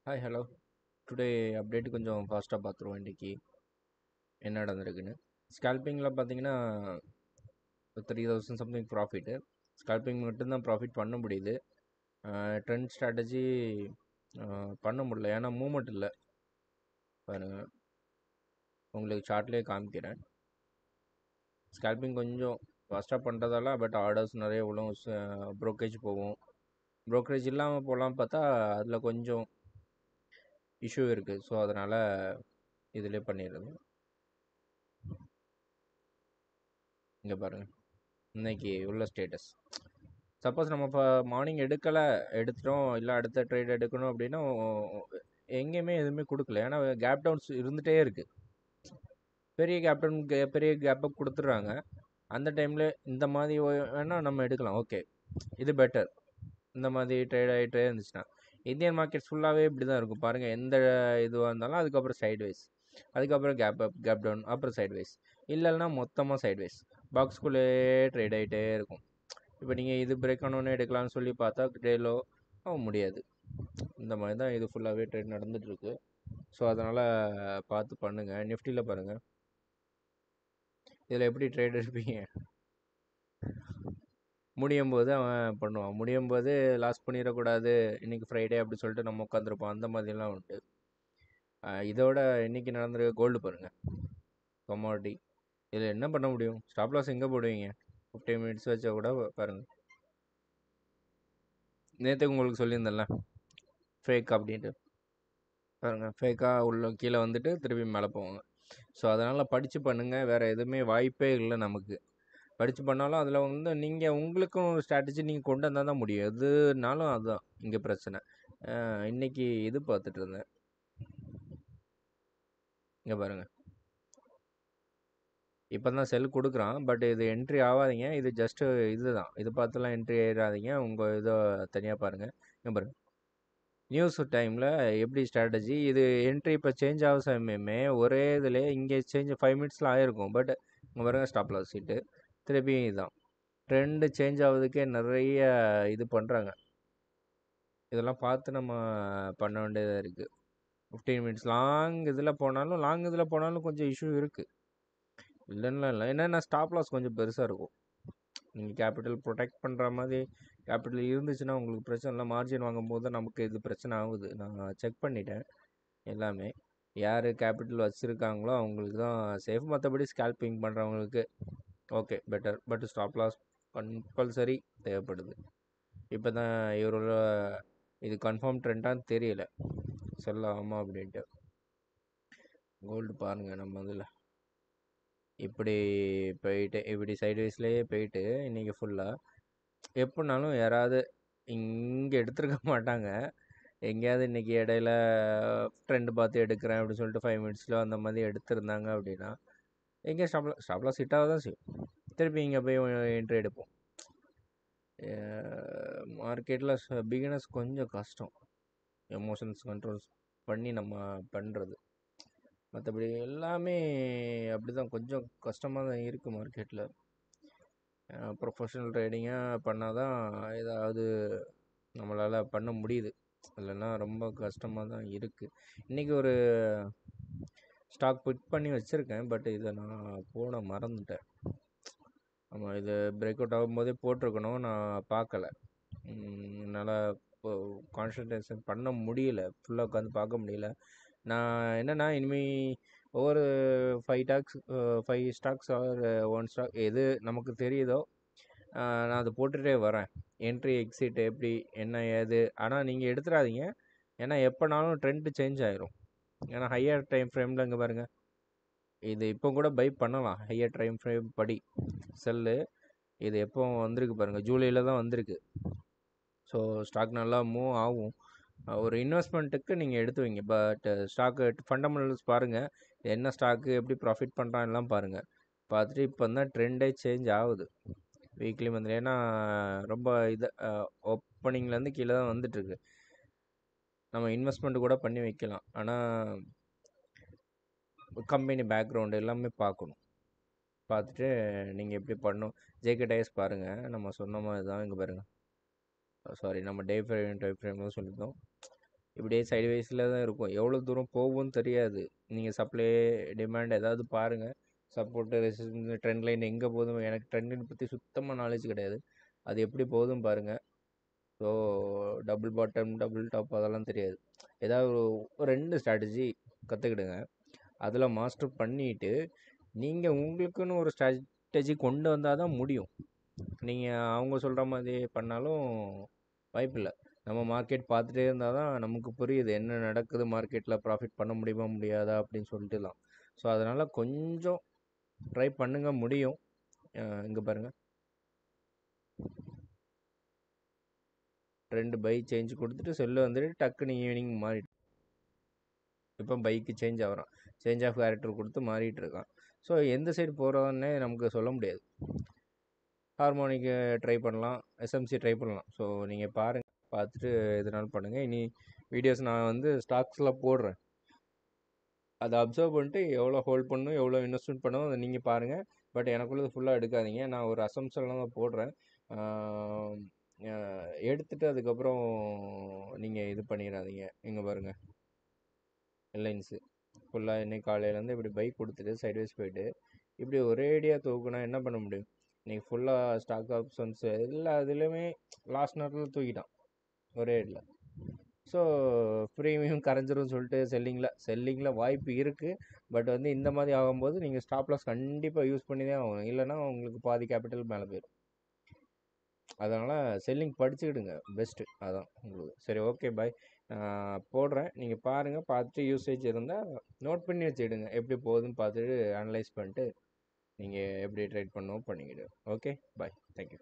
Hi hello. Today update கொஞ்சம் ஃபாஸ்ட்டாக பார்த்துருவோம் இன்றைக்கி என்ன நடந்திருக்குன்னு. ஸ்கேல்பிங்கில் பார்த்தீங்கன்னா 3000 சம்திங் ப்ராஃபிட்டு. ஸ்கேல்பிங் மட்டும்தான் ப்ராஃபிட் பண்ண முடியுது. ட்ரெண்ட் ஸ்ட்ராட்டஜி பண்ண முடியல, ஏன்னா மூமெண்ட் இல்லை. பாருங்கள், உங்களுக்கு சார்ட்லேயே காமிக்கிறேன். ஸ்கேல்பிங் கொஞ்சம் ஃபாஸ்ட்டாக பண்ணுறதால பட் ஆர்டர்ஸ் நிறைய விழும், ப்ரோக்கரேஜ் போகும். ப்ரோக்கரேஜ் இல்லாமல் போகலான்னு பார்த்தா அதில் கொஞ்சம் இஷ்யூ இருக்குது. ஸோ அதனால் இதிலே பண்ணிடுறது. இங்கே பாருங்கள், இன்னைக்கு உள்ள ஸ்டேட்டஸ். சப்போஸ் நம்ம இப்போ மார்னிங் எடுத்துட்டோம், இல்லை அடுத்த ட்ரேட் எடுக்கணும் அப்படின்னா எங்கேயுமே எதுவுமே கொடுக்கல. ஏன்னா கேப் டவுன்ஸ் இருந்துகிட்டே இருக்குது. பெரிய கேப் டவுன் பெரிய கேப்பப் கொடுத்துட்றாங்க. அந்த டைமில் இந்த மாதிரி வேணால் நம்ம எடுக்கலாம். ஓகே, இது பெட்டர். இந்த மாதிரி ட்ரேட் ஆகிட்டே இருந்துச்சுன்னா இந்தியன் மார்க்கெட்ஸ் ஃபுல்லாகவே இப்படி தான் இருக்கும். பாருங்கள், எந்த இதுவாக இருந்தாலும் அதுக்கப்புறம் சைட்வைஸ், அதுக்கப்புறம் கேப் அப், கேப் டவுன், அப்புறம் சைட்வைஸ், இல்லைன்னா மொத்தமாக சைட்வைஸ் பாக்ஸ்குள்ளேயே ட்ரேட் ஆகிட்டே இருக்கும். இப்போ நீங்கள் இது பிரேக் ஆனோன்னே எடுக்கலாம்னு சொல்லி பார்த்தா டேலோ முடியாது. இந்த மாதிரி தான் இது ஃபுல்லாகவே ட்ரேட் நடந்துகிட்ருக்கு. ஸோ அதனால் பார்த்து பண்ணுங்கள். நிஃப்டியில் பாருங்கள், இதில் எப்படி ட்ரேட் எடுப்பீங்க? முடியும் போது அவன் பண்ணுவான், முடியும் போது லாஸ் பண்ணிடக்கூடாது, இன்றைக்கி ஃப்ரைடே அப்படி சொல்லிட்டு நம்ம உட்காந்துருப்போம். அந்த மாதிரிலாம் உண்டு. இதோட இன்றைக்கி நடந்திருக்க கோல்டு பாருங்கள், கமாடிட்டி. இதில் என்ன பண்ண முடியும்? ஸ்டாப் லாஸ் எங்கே போடுவீங்க? 15 மினிட்ஸ் வச்சா கூட பாருங்கள். நேற்று உங்களுக்கு சொல்லியிருந்தேன்ல ஃபேக் அப்படின்ட்டு. பாருங்கள், ஃபேக்காக உள்ள கீழே வந்துட்டு திருப்பி மேலே போவாங்க. ஸோ அதனால் படித்து பண்ணுங்கள். வேறு எதுவுமே வாய்ப்பே இல்லை நமக்கு. படித்து பண்ணாலும் அதில் வந்து நீங்கள் உங்களுக்கும் ஒரு ஸ்ட்ராட்டஜி நீங்கள் கொண்டு வந்தால் தான் முடியும். எதுனாலும் அதுதான் இங்கே பிரச்சனை. இன்றைக்கி இது பார்த்துட்டு இருந்தேன். இங்கே பாருங்கள், இப்போ தான் செல் கொடுக்குறான், பட் இது என்ட்ரி ஆகாதீங்க. இது ஜஸ்ட்டு இது தான். இது பார்த்துலாம் என்ட்ரி ஆயிடாதீங்க. உங்கள் இதை தனியாக பாருங்கள். இங்கே பாருங்கள், நியூஸ் டைமில் எப்படி ஸ்ட்ராட்டஜி இது என்ட்ரி இப்போ சேஞ்ச் ஆக சமயமே ஒரே இதில் இங்கே சேஞ்ச் 5 மினிட்ஸில் ஆகிருக்கும். பட் இங்கே பாருங்கள், ஸ்டாப் லாஸ் சீட்டு திருப்பியும் இதுதான். ட்ரெண்டு சேஞ்ச் ஆகுறதுக்கே நிறைய இது பண்ணுறாங்க. இதெல்லாம் பார்த்து நம்ம பண்ண வேண்டியதாக இருக்குது. 15 மினிட்ஸ் லாங் இதில் போனாலும் கொஞ்சம் இஷ்யூ இருக்குது. இல்லைன்னா இல்லை, என்னென்னா ஸ்டாப் லாஸ் கொஞ்சம் பெருசாக இருக்கும். நீங்கள் கேபிட்டல் ப்ரொடெக்ட் பண்ணுற மாதிரி கேபிட்டல் இருந்துச்சுன்னா உங்களுக்கு பிரச்சனை இல்லை. மார்ஜின் வாங்கும்போது நமக்கு இது பிரச்சனை ஆகுது. நான் செக் பண்ணிட்டேன் எல்லாமே. யார் கேபிட்டல் வச்சுருக்காங்களோ அவங்களுக்கு தான் சேஃப். மற்றபடி ஸ்கேல்பிங் பண்ணுறவங்களுக்கு okay, better. But stop loss compulsory தேவைப்படுது. இப்போ தான் இவரோட இது கன்ஃபார்ம் ட்ரெண்டான்னு தெரியல, சொல்லாமா அப்படின்ட்டு. கோல்டு பாருங்கள், நம்ம இதில் இப்படி போயிட்டு இப்படி சைட்வைஸ்லேயே போயிட்டு இன்றைக்கி ஃபுல்லாக எப்படினாலும் யாராவது இங்கே எடுத்துருக்க மாட்டாங்க. எங்கேயாவது இன்றைக்கி இடையில ட்ரெண்டு பார்த்து எடுக்கிறேன் அப்படின்னு சொல்லிட்டு 5 மினிட்ஸில் அந்த மாதிரி எடுத்திருந்தாங்க அப்படின்னா எங்கேயும் ஸ்டாப்லாஸ் ஹிட்டாக தான் செய்யும். திருப்பி இங்கே போய் என்ட்ரி எடுப்போம். மார்க்கெட்டில் பிகினர்ஸ் கொஞ்சம் கஷ்டம், எமோஷன்ஸ் கண்ட்ரோல்ஸ் பண்ணி நம்ம பண்ணுறது. மற்றபடி எல்லாமே அப்படி தான், கொஞ்சம் கஷ்டமாக தான் இருக்குது மார்க்கெட்டில். ப்ரொஃபஷனல் ட்ரேடிங்காக பண்ணால் தான் ஏதாவது நம்மளால் பண்ண முடியுது, இல்லைன்னா ரொம்ப கஷ்டமாக தான் இருக்குது. இன்றைக்கி ஒரு ஸ்டாக் புட் பண்ணி வச்சுருக்கேன், பட் இதை நான் போட மறந்துட்டேன். ஆமாம், இது பிரேக் அவுட் ஆகும்போதே போட்டிருக்கணும், நான் பார்க்கல. என்னால் இப்போ கான்சன்ட்ரேஷன் பண்ண முடியல, ஃபுல்லாக உட்காந்து பார்க்க முடியல. நான் என்னென்னா இனிமேல் ஒவ்வொரு 5 ஸ்டாக்ஸ் ஆர் 1 ஸ்டாக் எது நமக்கு தெரியுதோ நான் அதை போட்டுகிட்டே வரேன். என்ட்ரி எக்ஸிட் எப்படி என்ன ஏது. ஆனால் நீங்கள் எடுத்துடாதீங்க, ஏன்னா எப்போனாலும் ட்ரெண்ட் சேஞ்ச் ஆயிரும். ஏன்னா ஹையர் டைம் ஃப்ரேமில் இங்கே பாருங்கள், இது இப்போ கூட பை பண்ணலாம். ஹையர் டைம் ஃப்ரேம் படி செல்லு இது எப்போ வந்திருக்கு பாருங்கள், ஜூலையில் தான் வந்திருக்கு. ஸோ ஸ்டாக் நல்லா மூவ் ஆகும். ஒரு இன்வெஸ்ட்மெண்ட்டுக்கு நீங்கள் எடுத்து வைங்க. பட் ஸ்டாக்கு ஃபண்டமெண்டல்ஸ் பாருங்கள், என்ன ஸ்டாக்கு எப்படி ப்ராஃபிட் பண்ணுறான் எல்லாம் பாருங்கள். பார்த்துட்டு இப்போ தான் ட்ரெண்டே சேஞ்ச் ஆகுது வீக்லி மந்த்லி. ஏன்னா ரொம்ப இது ஓப்பனிங்லேருந்து கீழே தான் வந்துட்டுருக்கு. நம்ம இன்வெஸ்ட்மெண்ட் கூட பண்ணி வைக்கலாம், ஆனால் கம்பெனி பேக்ரவுண்டு எல்லாமே பார்க்கணும். பார்த்துட்டு நீங்கள் எப்படி பண்ணணும். ஜேகே டயர்ஸ் பாருங்கள், நம்ம சொன்ன மாதிரி தான். இங்கே பாருங்கள், சாரி நம்ம டைம் ஃப்ரேம் சொல்லியிருந்தோம். இப்படியே சைட்வைஸில் தான் இருக்கும். எவ்வளோ தூரம் போகும்னு தெரியாது. நீங்கள் சப்ளை டிமாண்ட் ஏதாவது பாருங்கள். சப்போர்ட்டு ரெசிஸ்டன்ஸ் ட்ரெண்ட் லைன் எங்கே போதும், எனக்கு ட்ரெண்ட் லைன் பற்றி சுத்தமாக நாலேஜ் கிடையாது. அது எப்படி போகுதுன்னு பாருங்கள். So double bottom, double top அதெல்லாம் தெரியாது. ஏதாவது ஒரு 2 ஸ்ட்ராட்டஜி கற்றுக்கிடுங்க. அதில் மாஸ்டர் பண்ணிவிட்டு நீங்கள் உங்களுக்குன்னு ஒரு ஸ்ட்ராட்டஜி கொண்டு வந்தால் தான் முடியும். நீங்கள் அவங்க சொல்கிற மாதிரி பண்ணாலும் வாய்ப்பில்லை. நம்ம மார்க்கெட் பார்த்துட்டே இருந்தால் தான் நமக்கு புரியுது என்ன நடக்குது மார்க்கெட்டில், ப்ராஃபிட் பண்ண முடியுமா முடியாதா அப்படின்னு சொல்லிட்டுலாம். ஸோ அதனால் கொஞ்சம் ட்ரை பண்ணுங்க, முடியும். இங்கே பாருங்கள், 2 பை சேஞ்ச் கொடுத்துட்டு செல்லு வந்துட்டு டக்குன்னு ஈவினிங் மாறிட்டு இப்போ பைக்கு சேஞ்ச் ஆகிறான். சேஞ்ச் ஆஃப் கேரக்டர் கொடுத்து மாறிட்டு இருக்கான். ஸோ எந்த சைடு போகிறோன்னே நமக்கு சொல்ல முடியாது. ஹார்மோனிக்கு ட்ரை பண்ணலாம், எஸ்எம்சி ட்ரை பண்ணலாம். ஸோ நீங்கள் பாருங்கள், பார்த்துட்டு எதுனாலும் பண்ணுங்கள். இனி வீடியோஸ் நான் வந்து ஸ்டாக்ஸில் போடுறேன். அதை அப்சர்வ் பண்ணிட்டு எவ்வளோ ஹோல்ட் பண்ணணும், எவ்வளோ இன்வெஸ்ட்மெண்ட் பண்ணணும் அதை நீங்கள் பாருங்கள். பட் எனக்குள்ளது ஃபுல்லாக எடுக்காதீங்க. நான் ஒரு அசம்ஷன்லாம் தான் போடுறேன். எடுத்துகிட்டு அதுக்கப்புறம் நீங்கள் இது பண்ணிடாதீங்க. இங்கே பாருங்கள், ரிலையன்ஸு ஃபுல்லாக இன்னைக்கு காலையிலேருந்து இப்படி பைக் கொடுத்துட்டு சைட்வைஸ் போயிட்டு இப்படி ஒரேடியாக தூக்குனா என்ன பண்ண முடியும்? இன்றைக்கி ஃபுல்லாக ஸ்டாக் ஆப்ஷன்ஸ் எல்லா இதுலேயுமே லாஸ்ட் நேரத்தில் தூக்கிட்டான் ஒரே இதில். ஸோ ப்ரீமியம் கரைஞ்சிரும் சொல்லிட்டு செல்லிங்கில் வாய்ப்பு இருக்குது. பட் வந்து இந்த மாதிரி ஆகும்போது நீங்கள் ஸ்டாப் லாஸ் கண்டிப்பாக யூஸ் பண்ணி தான் ஆகணும். இல்லைனா உங்களுக்கு பாதி கேபிட்டல் மேலே போயிடும். அதனால் செல்லிங் படிச்சுக்கிடுங்க, பெஸ்ட்டு அதான் உங்களுக்கு. சரி, ஓகே, பாய். போடுறேன், நீங்கள் பாருங்கள். பார்த்துட்டு யூசேஜ் இருந்தால் நோட் பண்ணி வச்சுக்கிடுங்க. எப்படி போகுதுன்னு பார்த்துட்டு அனலைஸ் பண்ணிட்டு நீங்கள் எப்படி ட்ரேட் பண்ணணும் பண்ணிக்கிடு. ஓகே, பாய், தேங்க்யூ.